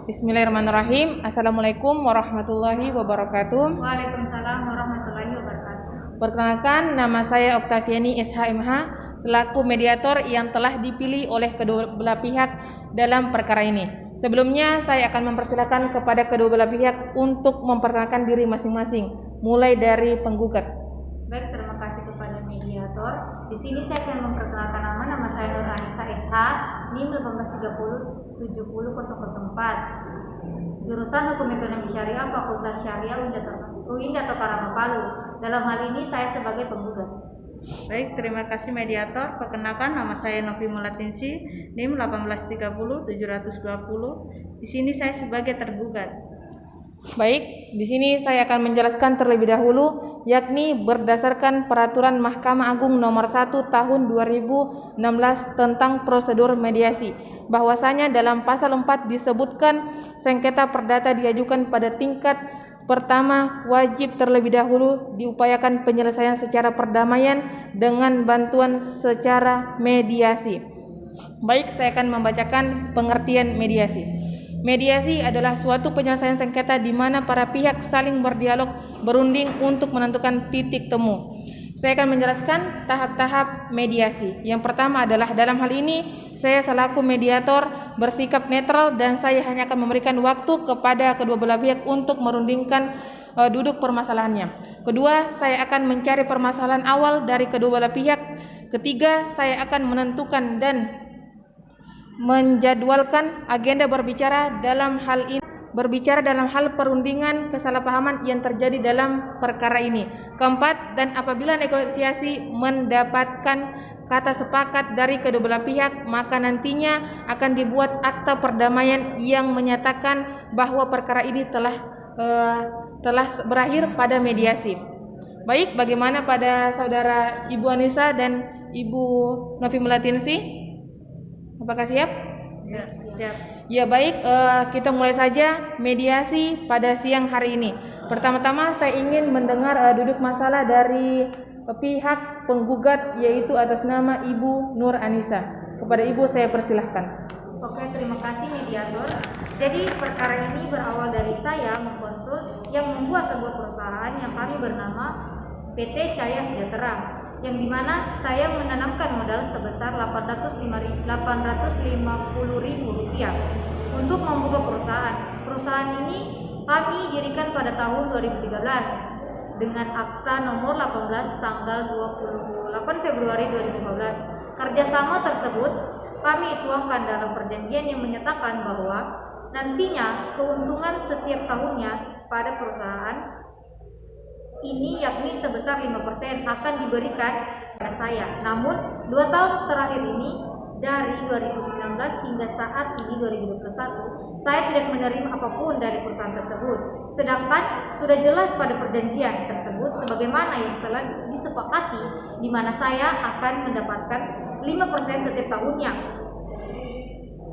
Bismillahirrahmanirrahim. Assalamualaikum warahmatullahi wabarakatuh. Waalaikumsalam warahmatullahi wabarakatuh. Perkenalkan, nama saya Oktaviani SHMH selaku mediator yang telah dipilih oleh kedua belah pihak dalam perkara ini. Sebelumnya saya akan mempersilakan kepada kedua belah pihak untuk memperkenalkan diri masing-masing, mulai dari penggugat. Baik, terima kasih kepada mediator. Di sini saya akan memperkenalkan nama saya Nur Anissa SH, NIM 1830 jurusan Hukum Ekonomi Syariah, Fakultas Syariah UIN atau Karamapalu. Dalam hal ini saya sebagai penggugat. Baik, terima kasih mediator. Perkenalkan, nama saya Novi Mulatinsi, NIM 1830-720. Di sini saya sebagai tergugat. Baik, di sini saya akan menjelaskan terlebih dahulu, yakni berdasarkan Peraturan Mahkamah Agung Nomor 1 Tahun 2016 tentang prosedur mediasi, bahwasanya dalam pasal 4 disebutkan sengketa perdata diajukan pada tingkat pertama wajib terlebih dahulu diupayakan penyelesaian secara perdamaian dengan bantuan secara mediasi. Baik, saya akan membacakan pengertian mediasi. Mediasi adalah suatu penyelesaian sengketa di mana para pihak saling berdialog, berunding untuk menentukan titik temu. Saya akan menjelaskan tahap-tahap mediasi. Yang pertama adalah dalam hal ini saya selaku mediator bersikap netral dan saya hanya akan memberikan waktu kepada kedua belah pihak untuk merundingkan duduk permasalahannya. Kedua, saya akan mencari permasalahan awal dari kedua belah pihak. Ketiga, saya akan menentukan dan menjadwalkan agenda berbicara dalam hal perundingan kesalahpahaman yang terjadi dalam perkara ini. Keempat, dan apabila negosiasi mendapatkan kata sepakat dari kedua belah pihak, maka nantinya akan dibuat akta perdamaian yang menyatakan bahwa perkara ini telah berakhir pada mediasi. Baik, bagaimana pada saudara Ibu Anissa dan Ibu Novi Mulatinsi? Apakah siap? Ya, siap. Ya, baik, kita mulai saja mediasi pada siang hari ini. Pertama-tama saya ingin mendengar duduk masalah dari pihak penggugat, yaitu atas nama Ibu Nur Anissa. Kepada Ibu saya persilahkan. Oke, terima kasih mediator. Jadi perkara ini berawal dari saya mengkonsul yang membuat sebuah perusahaan yang kami bernama PT Cahaya Sejahtera, yang dimana saya menanamkan modal sebesar Rp850.000 untuk membuka perusahaan. Perusahaan ini kami dirikan pada tahun 2013 dengan akta nomor 18 tanggal 28 Februari 2015. Kerjasama tersebut kami tuangkan dalam perjanjian yang menyatakan bahwa nantinya keuntungan setiap tahunnya pada perusahaan ini yakni sebesar 5% akan diberikan pada saya. Namun 2 tahun terakhir ini dari 2019 hingga saat ini 2021 saya tidak menerima apapun dari perusahaan tersebut. Sedangkan sudah jelas pada perjanjian tersebut sebagaimana yang telah disepakati, di mana saya akan mendapatkan 5% setiap tahunnya.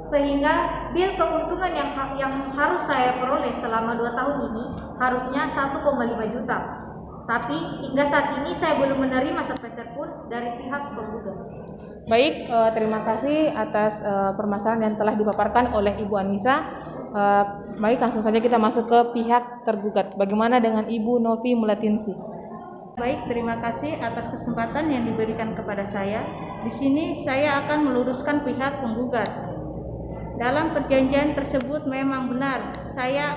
Sehingga bil keuntungan yang harus saya peroleh selama 2 tahun ini harusnya 1,5 juta. Tapi hingga saat ini saya belum menerima sepeser pun dari pihak penggugat. Baik, terima kasih atas permasalahan yang telah dipaparkan oleh Ibu Anissa. Baik, langsung saja kita masuk ke pihak tergugat. Bagaimana dengan Ibu Novi Mulatinsi? Baik, terima kasih atas kesempatan yang diberikan kepada saya. Di sini saya akan meluruskan pihak penggugat. Dalam perjanjian tersebut memang benar saya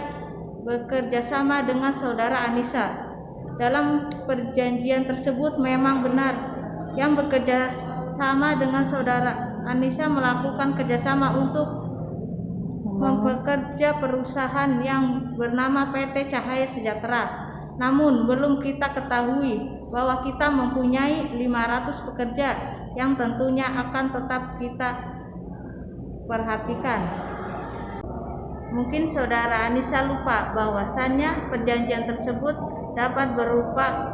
bekerja sama dengan saudara Anissa. Dalam perjanjian tersebut memang benar yang bekerja sama dengan saudara Anissa melakukan kerjasama untuk mempekerja perusahaan yang bernama PT Cahaya Sejahtera. Namun belum kita ketahui bahwa kita mempunyai 500 pekerja yang tentunya akan tetap kita perhatikan. Mungkin saudara Anissa lupa bahwasannya perjanjian tersebut dapat berupa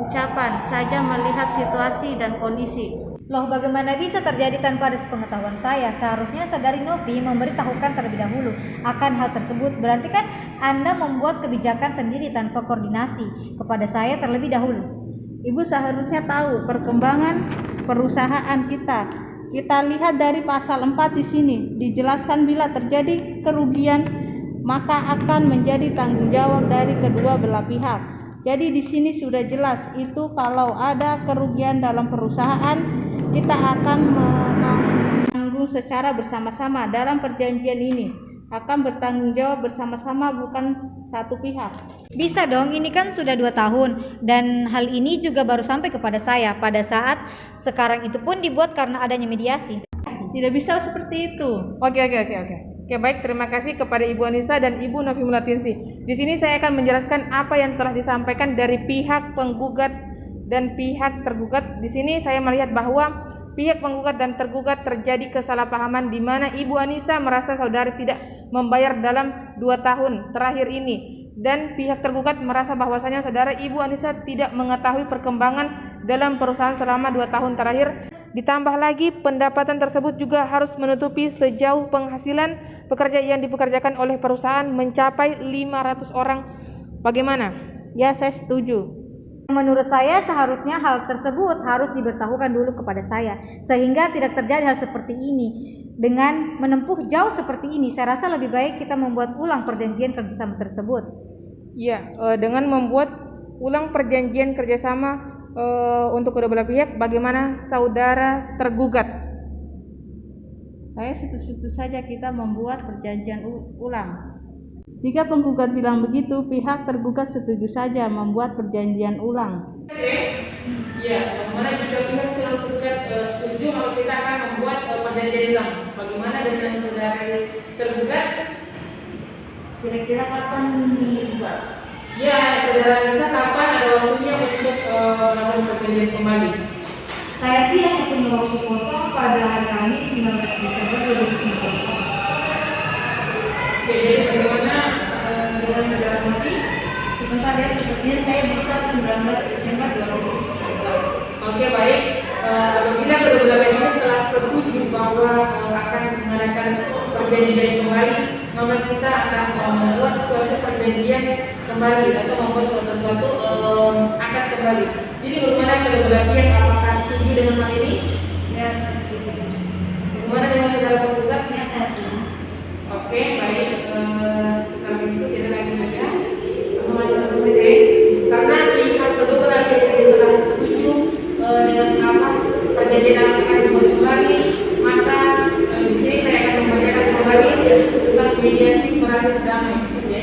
ucapan saja melihat situasi dan kondisi. Loh, bagaimana bisa terjadi tanpa ada sepengetahuan saya? Seharusnya saudari Novi memberitahukan terlebih dahulu akan hal tersebut. Berarti kan Anda membuat kebijakan sendiri tanpa koordinasi kepada saya terlebih dahulu. Ibu seharusnya tahu perkembangan perusahaan kita. Kita lihat dari pasal 4 di sini dijelaskan bila terjadi kerugian maka akan menjadi tanggung jawab dari kedua belah pihak. Jadi di sini sudah jelas itu kalau ada kerugian dalam perusahaan kita akan menanggung secara bersama-sama dalam perjanjian ini. Akan bertanggung jawab bersama-sama, bukan satu pihak. Bisa dong, ini kan sudah 2 tahun dan hal ini juga baru sampai kepada saya pada saat sekarang itu pun dibuat karena adanya mediasi. Tidak bisa seperti itu. Oke, baik, terima kasih kepada Ibu Anissa dan Ibu Novi Mulatinsi. Di sini saya akan menjelaskan apa yang telah disampaikan dari pihak penggugat dan pihak tergugat. Di sini saya melihat bahwa pihak penggugat dan tergugat terjadi kesalahpahaman di mana Ibu Anissa merasa saudari tidak membayar dalam 2 tahun terakhir ini, dan pihak tergugat merasa bahwasanya saudara Ibu Anissa tidak mengetahui perkembangan dalam perusahaan selama 2 tahun terakhir. Ditambah lagi pendapatan tersebut juga harus menutupi sejauh penghasilan pekerja yang dipekerjakan oleh perusahaan mencapai 500 orang. Bagaimana? Ya, saya setuju. Menurut saya seharusnya hal tersebut harus diberitahukan dulu kepada saya sehingga tidak terjadi hal seperti ini. Dengan menempuh jauh seperti ini, saya rasa lebih baik kita membuat ulang perjanjian kerjasama tersebut. Ya, dengan membuat ulang perjanjian kerjasama untuk kedua belah pihak, bagaimana saudara tergugat? Saya setuju saja kita membuat perjanjian ulang. Jika penggugat bilang begitu, pihak tergugat setuju saja membuat perjanjian ulang. Ya, bagaimana jika pihak tergugat setuju, maka kita akan membuat perjanjian ulang. Bagaimana dengan saudara tergugat? Kira-kira kapan dibuat? Ya, saudara Anissa, kapan ada waktunya untuk melakukan perjanjian kembali? Saya sih hanya punya waktu kosong pada hari Kamis 19 Desember 2019. Oke, jadi bagaimana dengan saudara Novi? Sebentar ya, sepertinya saya bisa 19 Desember 2019. Oke, baik. Apabila kedua belah pihak ini telah setuju bahwa akan mengadakan perjanjian kembali, maka kita akan membuat suatu perjanjian kembali atau membuat suatu akad kembali. Jadi bagaimana kedua belah pihak, apakah setuju dengan hal ini? Ya, setuju. Bagaimana dengan saudara penggugat? Ya, saya setuju. Oke, baik. Setelah itu kita lagi baca bersama dengan saja. Karena pihak kedua belah pihak ini telah setuju dengan apa perjanjian akan dibuat kembali, maka di sini saya akan membacakan kembali tentang mediasi berakhir damai saja.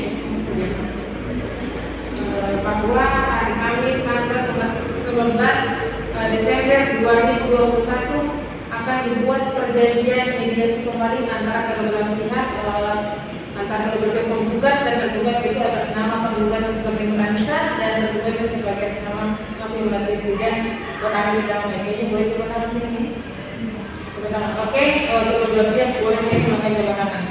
Bahwa hari Kamis tanggal 19 Desember 2021 akan dibuat perjanjian mediasi kembali antara kedua belah pihak, antara kedua belah penggugat dan tergugat, itu atas nama penggugat sebagai Anissa dan tergugat sebagai nama Novi Mulatinsi, dan berakhir damai. Kayaknya boleh coba tangan sini. Coba tangan. Oke, kedua belah pihak boleh melakukan coba tangan.